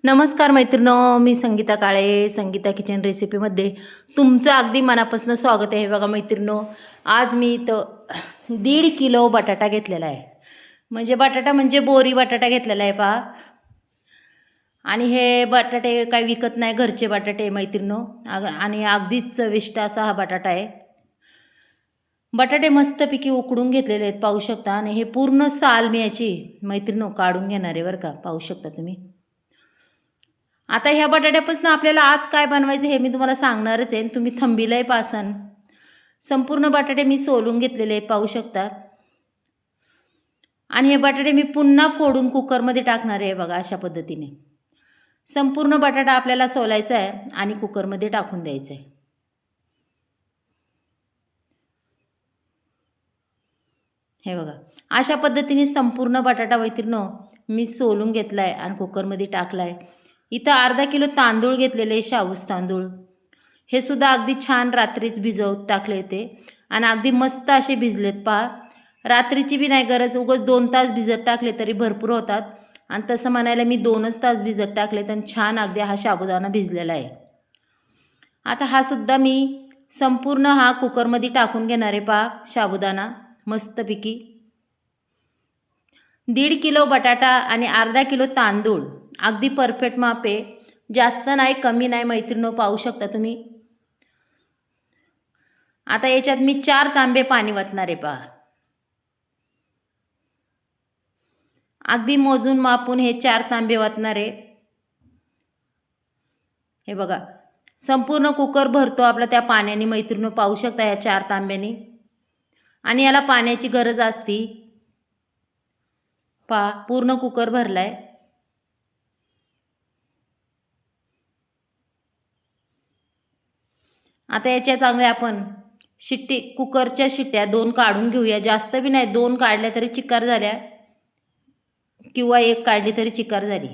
नमस्कार मैत्रिणो, मी संगीता काळे. संगीता किचन रेसिपीमध्ये तुमचं अगदी मनापासून स्वागत आहे. बघा मैत्रिणो, आज मी इथं 1.5 किलो बटाटा घेतलेला आहे. बटाटा म्हणजे बोरी बटाटा घेतलेला आहे पहा. आणि हे बटाटे काही विकत नाही, घरचे बटाटे मैत्रिणो. आणि अगदीच चविष्ट असा हा बटाटा आहे. बटाटे मस्तपैकी उकडून घेतलेले आहेत, पाहू शकता. आणि हे पूर्ण साल मी याची मैत्रिणो काढून घेणार आहे बरं का, पाहू शकता तुम्ही. आता ह्या बटाट्यापासून आपल्याला आज काय बनवायचं हे मी तुम्हाला सांगणारच आहे. तुम्ही थंबीलाय पासन. संपूर्ण बटाटे मी सोलून घेतलेले पाहू शकता. आणि हे बटाटे मी पुन्हा फोडून कुकरमध्ये टाकणार आहे बघा, अशा पद्धतीने. संपूर्ण बटाटा आपल्याला सोलायचा आहे आणि कुकरमध्ये टाकून द्यायचा आहे. हे बघा, अशा पद्धतीने संपूर्ण बटाटा मैत्रिणो मी सोलून घेतलाय आणि कुकरमध्ये टाकलाय. इथं अर्धा किलो तांदूळ घेतलेले, शाबूस तांदूळ. हे सुद्धा अगदी छान रात्रीच भिजवत टाकले होते आणि अगदी मस्त असे भिजलेत पहा. रात्रीची बी नाही गरज, उगाच 2 तास भिजत टाकले तरी भरपूर होतात. आणि तसं म्हणायला मी 2च तास भिजत टाकलेत आणि छान अगदी हा साबुदाणा भिजलेला आहे. आता हा सुद्धा मी संपूर्ण हा कुकरमध्ये टाकून घेणार आहे पहा, साबुदाणा मस्तपैकी. 1.5 किलो बटाटा आणि अर्धा किलो तांदूळ, अगदी परफेक्ट माप आहे. जास्त नाही कमी नाही मैत्रिणो, पाहू शकता तुम्ही. आता याच्यात मी 4 तांबे पाणी वतणार आहे पहा. अगदी मोजून मापून हे 4 तांबे वतणार आहे. हे बघा, संपूर्ण कुकर भरतो आपला त्या पाण्याने मैत्रिणो, पाहू शकता या 4 तांब्यानी. आणि याला पाण्याची गरज असती पहा. पूर्ण कुकर भरलाय. आता याच्या चांगल्या आपण शिट्टी, कुकरच्या शिट्ट्या 2 काढून घेऊया. जास्त बी नाही, 2 काढल्या तरी चिकार झाल्या किंवा 1 काढली तरी चिकार झाली.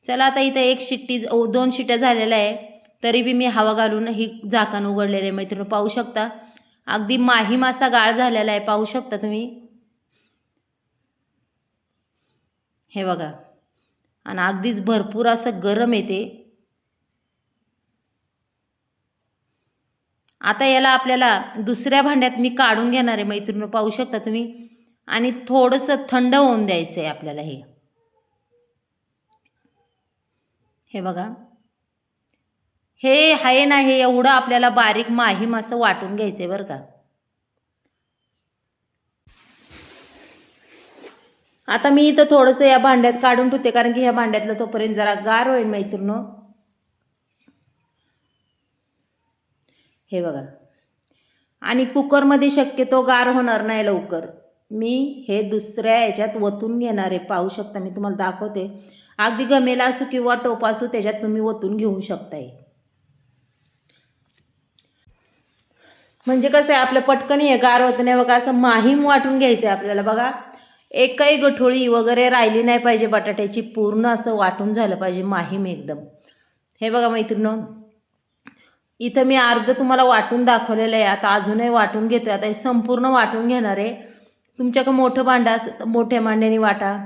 चला, आता इथं 1 शिट्टी 2 शिट्ट्या झालेल्या आहे, तरी बी मी हवा घालून ही झाकण उघडलेलं आहे मैत्रिणी, पाहू शकता. अगदी माही मासा गाळ झालेला आहे, पाहू शकता तुम्ही. हे बघा, आणि अगदीच भरपूर असं गरम येते. आता याला आपल्याला दुसऱ्या भांड्यात मी काढून घेणार आहे मैत्रिणी, पाहू शकता तुम्ही. आणि थोडंसं थंड होऊन द्यायचं आहे आपल्याला हे. हे बघा, हे आहे ना, हे एवढं आपल्याला बारीक माहीम असं वाटून घ्यायचं आहे बरं का. आता मी इथं थोडंसं या भांड्यात काढून ठेवते, कारण की ह्या भांड्यातलं तोपर्यंत जरा गार होईल मैत्रिणो. हे बघा, आणि कुकरमध्ये शक्यतो गार होणार नाही लवकर. मी हे दुसऱ्या याच्यात वतून घेणार आहे, पाहू शकता. मी तुम्हाला दाखवते. अगदी गमेला असू किंवा टोप असू, त्याच्यात तुम्ही वतून घेऊ शकताय. म्हणजे कसं आहे, आपलं पटकन हे गार होतं नाही बघा. असं माहीम वाटून घ्यायचं आहे आपल्याला बघा. एकही गठोळी वगैरे राहिली नाही पाहिजे बटाट्याची, पूर्ण असं वाटून झालं पाहिजे माहीम एकदम. हे बघा मैत्रिणो, इथं मी अर्ध तुम्हाला वाटून दाखवलेलं आहे. आता अजूनही वाटून घेतोय. आता हे संपूर्ण वाटून घेणार आहे. तुमच्याकडे मोठं भांडं असेल तर मोठ्या भांड्याने वाटा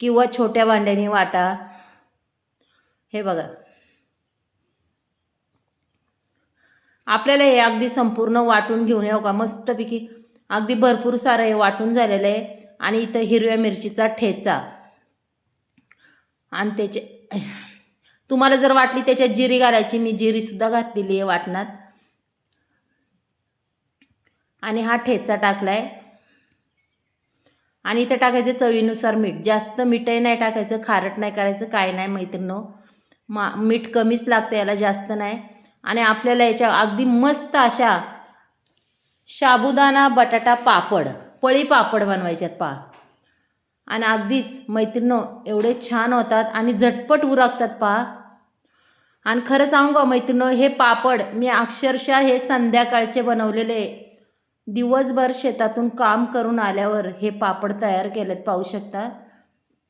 किंवा छोट्या भांड्याने वाटा. हे बघा, आपल्याला हे अगदी संपूर्ण वाटून घेऊन येऊ का मस्तपैकी. अगदी भरपूर सारं हे वाटून झालेलं आहे. आणि इथं हिरव्या मिरचीचा ठेचा, आणि त्याचे तुम्हाला जर वाटली त्याच्यात जिरी घालायची, मी जिरीसुद्धा घातलेली आहे वाटणात. आणि हा ठेचा टाकलाय. आणि इथं टाकायचं चवीनुसार मीठ. जास्त मीठही नाही टाकायचं, खारट नाही करायचं, काय नाही मैत्रिणो. मीठ कमीच लागतं याला, जास्त नाही. आणि आपल्याला याच्या अगदी मस्त अशा साबुदाणा बटाटा पापड, पळी पापड बनवायच्यात पहा. आणि अगदीच मैत्रिणो एवढे छान होतात आणि झटपट उरकतात पहा. आणि खरं सांगू का मैत्रिणो, हे पापड मी अक्षरशः हे संध्याकाळचे बनवलेले, दिवसभर शेतातून काम करून आल्यावर हे पापड तयार केलेत, पाहू शकता.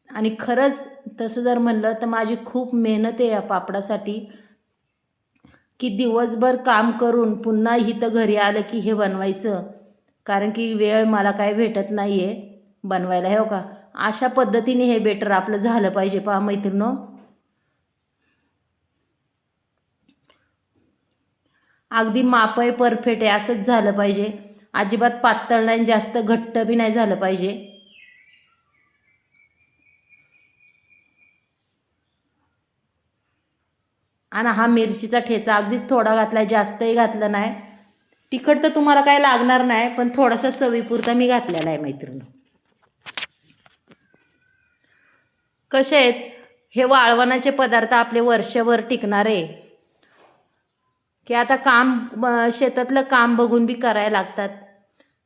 आणि खरंच तसं जर म्हणलं तर माझी खूप मेहनत आहे या पापडासाठी, की दिवसभर काम करून पुन्हा इथं घरी आलं की हे बनवायचं. कारण की वेळ मला काय भेटत नाही आहे बनवायला. हो का, अशा पद्धतीने हे बेटर आपलं झालं पाहिजे पहा मैत्रिणो. अगदी माप आहे, परफेक्ट आहे, असंच झालं पाहिजे. अजिबात पातळ नाही, जास्त घट्ट बी नाही झालं पाहिजे. आणि हा मिरचीचा ठेचा अगदीच थोडा घातला आहे, जास्तही घातलं नाही. तिखट तर तुम्हाला काय लागणार नाही, पण थोडासा चवीपुरता मी घातलेला आहे मैत्रिणी. कसे आहेत हे वाळवणाचे पदार्थ आपले वर्षभर टिकणारे, की आता शेतातलं काम बघून बी करायला लागतात.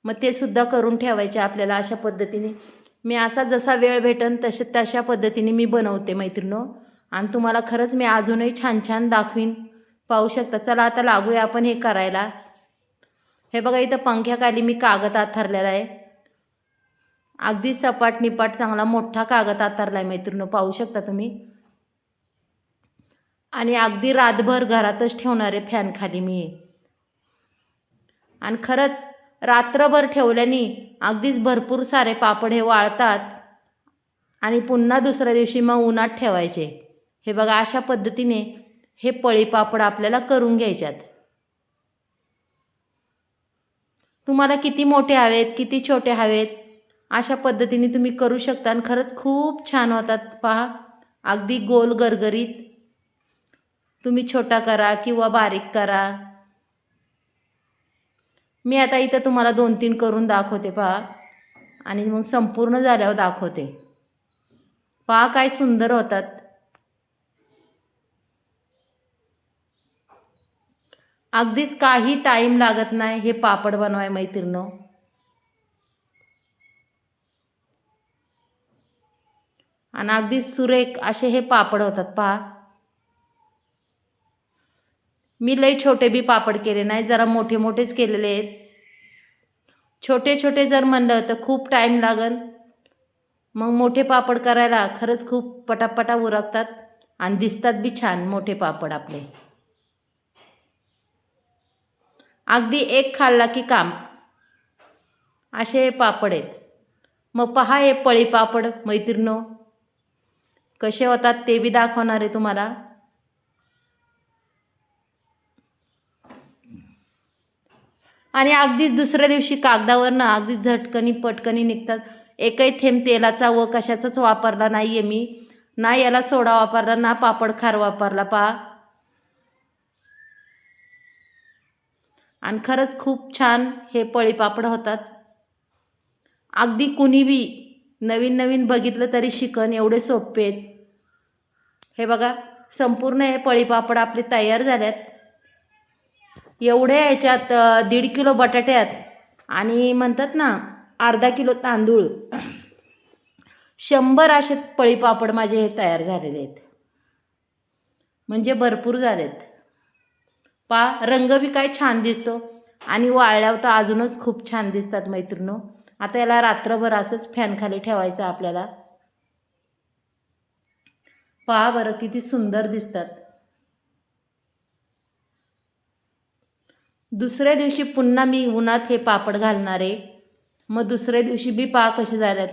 मग ते सुद्धा करून ठेवायचे आपल्याला. अशा पद्धतीने मी असा जसा वेळ भेटन तशा पद्धतीने मी बनवते मैत्रिणो. आणि तुम्हाला खरंच मी अजूनही छान छान दाखवीन, पाहू शकता. चला आता लागूया आपण हे करायला. हे बघा इथं पंख्याखाली मी कागद आथरलेला आहे. अगदी सपाट निपाट चांगला मोठा कागद आथरला आहे मैत्रिणो, पाहू शकता तुम्ही. आणि अगदी रातभर घरातच ठेवणारे फॅन खाली मी. आणि खरंच रात्रभर ठेवल्याने अगदीच भरपूर सारे पापड हे वाळतात. आणि पुन्हा दुसऱ्या दिवशी मग उन्हात ठेवायचे. हे बघा अशा पद्धतीने हे पळी पापड आपल्याला करून घ्यायच्यात. तुम्हाला किती मोठे हवेत, किती छोटे हवेत, अशा पद्धतीने तुम्ही करू शकता. आणि खरंच खूप छान होतात पहा. अगदी गोल गरगरीत. तुम्ही छोटा करा किंवा बारीक करा. मी आता इथं तुम्हाला 2-3 करून दाखवते पहा. आणि मग संपूर्ण झाल्यावर दाखवते. पहा काय सुंदर होतात. अगदीच काही टाईम लागत नाही हे पापड बनवाय मैत्रिणो. आणि अगदी सुरेख असे हे पापड होतात पहा. मी लई छोटे बी पापड केले नाही, जरा मोठे मोठेच केलेले आहेत. छोटे छोटे जर म्हणलं तर खूप टाईम लागन. मग मोठे पापड करायला खरंच खूप पटापटा उरकतात आणि दिसतात बी छान मोठे पापड आपले. अगदी एक खाल्ला की काम, असे पापड आहेत. मग पहा हे पळी पापड मैत्रिणो कसे होतात ते बी दाखवणार आहे तुम्हाला. आणि अगदीच दुसऱ्या दिवशी कागदावरनं अगदी झटकनी पटकनी निघतात. एकही थेंब तेलाचा व कशाचाच वापरला नाही आहे मी. ना याला सोडा वापरला, ना पापड खार वापरला पहा. आणि खरंच खूप छान हे पळी पापड होतात. अगदी कुणी बी नवीन नवीन बघितलं तरी शिकन, एवढे सोपे आहेत. हे बघा संपूर्ण हे पळी पापड आपले तयार झाल्यात. एवढ्या याच्यात 1.5 किलो बटाट्यात आणि म्हणतात ना अर्धा किलो तांदूळ, 100 असे पळी पापड माझे हे तयार झालेले आहेत. म्हणजे भरपूर झालेत पहा. रंग बी काय छान दिसतो आणि वाळल्यावर तर अजूनच खूप छान दिसतात मैत्रिणो. आता याला रात्रभर असंच फॅन खाली ठेवायचं आपल्याला. पहा बरं किती सुंदर दिसतात. दुसऱ्या दिवशी पुन्हा मी उन्हात हे पापड घालणार आहे. मग दुसऱ्या दिवशी बी पहा कसे झाल्यात.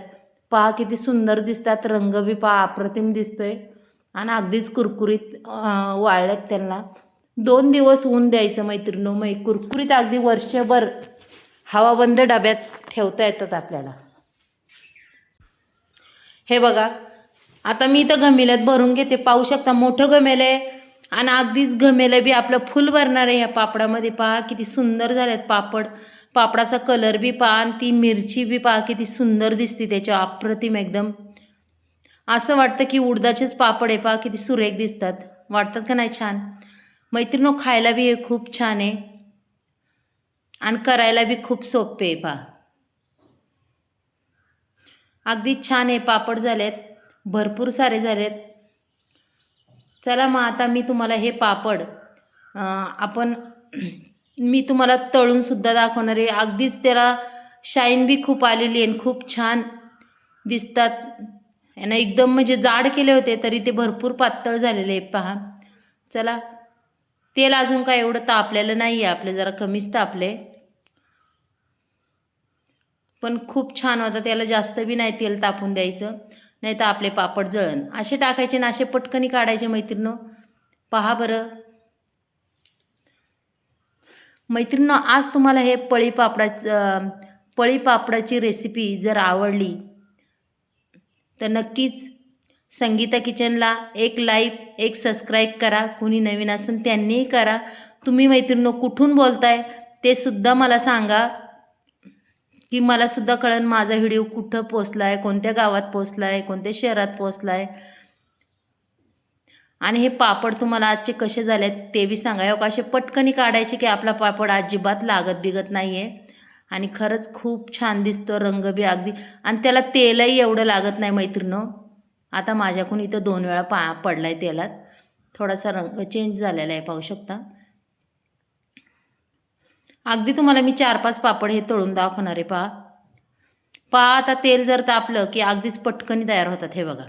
पहा किती सुंदर दिसतात. रंग बी पहा अप्रतिम दिसतोय आणि अगदीच कुरकुरीत वाळल्यात. त्यांना 2 दिवस ऊन द्यायचं मैत्रिणो. मग कुरकुरीत अगदी वर्षभर हवाबंद डब्यात ठेवता येतात आपल्याला. हे बघा आता मी इथं घमेल्यात भरून घेते, पाहू शकता. मोठं घमेलं आहे आणि अगदीच घमेलं बी आपलं फुल भरणार आहे ह्या पापडामध्ये. पहा किती सुंदर झालेत पापड. पापडाचा कलर बी पहा आणि ती मिरची बी पहा किती सुंदर दिसते त्याच्या, अप्रतिम एकदम. असं वाटतं की उडदाचेच पापड आहे. पहा किती सुरेख दिसतात, वाटतात का नाही छान मैत्रिणो. खायला बी हे खूप छान आहे आणि करायला बी खूप सोपे आहे पहा. अगदी छान हे पापड झालेत, भरपूर सारे झालेत. चला मग आता मी तुम्हाला हे पापड मी तुम्हाला तळूनसुद्धा दाखवणार आहे. अगदीच त्याला शाईन बी खूप आलेली आहे, खूप छान दिसतात. यांना एकदम म्हणजे जाड केले होते तरी ते भरपूर पातळ झालेले आहे पहा. चला तेल अजून काय एवढं तापलेलं नाही आहे, आपले जरा कमीच तापले. पण खूप छान होतं. त्याला जास्त बी नाही तेल तापून द्यायचं, नाही तर आपले पापड जळण. असे टाकायचे ना, असे पटकनी काढायचे मैत्रिणींनो. पहा बरं मैत्रिणींनो, आज तुम्हाला हे पळी पापडाची रेसिपी जर आवडली तर नक्कीच संगीता किचनला एक लाईक, एक सबस्क्राईब करा. कुणी नवीन असेल त्यांनीही करा. तुम्ही मैत्रिणींनो कुठून बोलताय ते सुद्धा मला सांगा, की मलासुद्धा कळेल माझा व्हिडिओ कुठं पोचला आहे, कोणत्या गावात पोचला आहे, कोणत्या शहरात पोचला आहे. आणि हे पापड तुम्हाला आजचे कसे झाले आहेत ते बी सांगा. हो, असे पटकनी काढायचे की आपला पापड अजिबात लागत बिगत नाही आहे. आणि खरंच खूप छान दिसतो, रंग बी अगदी, आणि त्याला तेलही एवढं लागत नाही मैत्रिणींनो. आता माझ्याकडून इथं 2 वेळा पडला आहे तेलात. थोडासा रंग चेंज झालेला आहे, पाहू शकता. अगदी तुम्हाला मी 4-5 पापड हे तळून दाखवणार आहे. पहा आता तेल जर तापलं की अगदीच पटकनी तयार होतात हे बघा.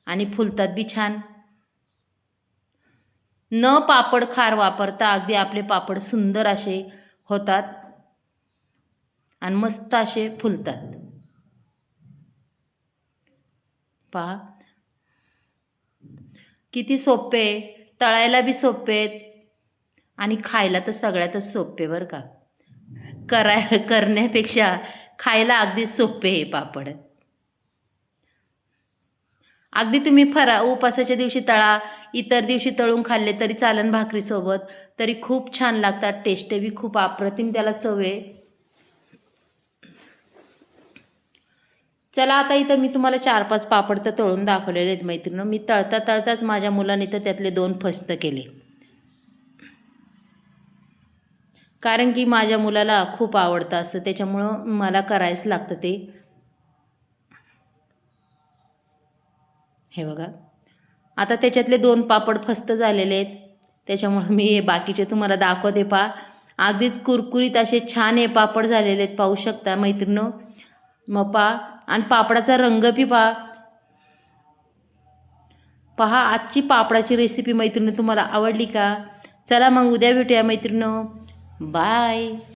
आणि फुलतात बी छान. न पापड खार वापरता अगदी आपले पापड सुंदर असे होतात आणि मस्त असे फुलतात. पहा किती सोपे, तळायला बी सोपे आहेत आणि खायला तर सगळ्यातच सोपे बरं का. करण्यापेक्षा खायला अगदी सोपे हे पापड. अगदी तुम्ही उपासाच्या दिवशी तळा, इतर दिवशी तळून खाल्ले तरी चालन भाकरीसोबत, तरी खूप छान लागतात. टेस्ट बी खूप अप्रतिम त्याला चव आहे. चला आता इथं मी तुम्हाला 4-5 पापड तर तळून दाखवलेले आहेत मैत्रिणी. मी तळताच माझ्या मुलाने तर त्यातले 2 फस्त केले, कारण की माझ्या मुलाला खूप आवडतं असं, त्याच्यामुळं मला करायचं लागतं ते. हे बघा आता त्याच्यातले 2 पापड फस्त झालेले आहेत, त्याच्यामुळं मी हे बाकीचे तुम्हाला दाखवते. पहा अगदीच कुरकुरीत असे छान हे पापड झालेले आहेत, पाहू शकता मैत्रिणींनो. मग पहा, आणि पापडाचा रंग बी पहा. आजची पापडाची रेसिपी मैत्रिणी तुम्हाला आवडली का? चला मग उद्या भेटूया मैत्रिणींनो. बाय.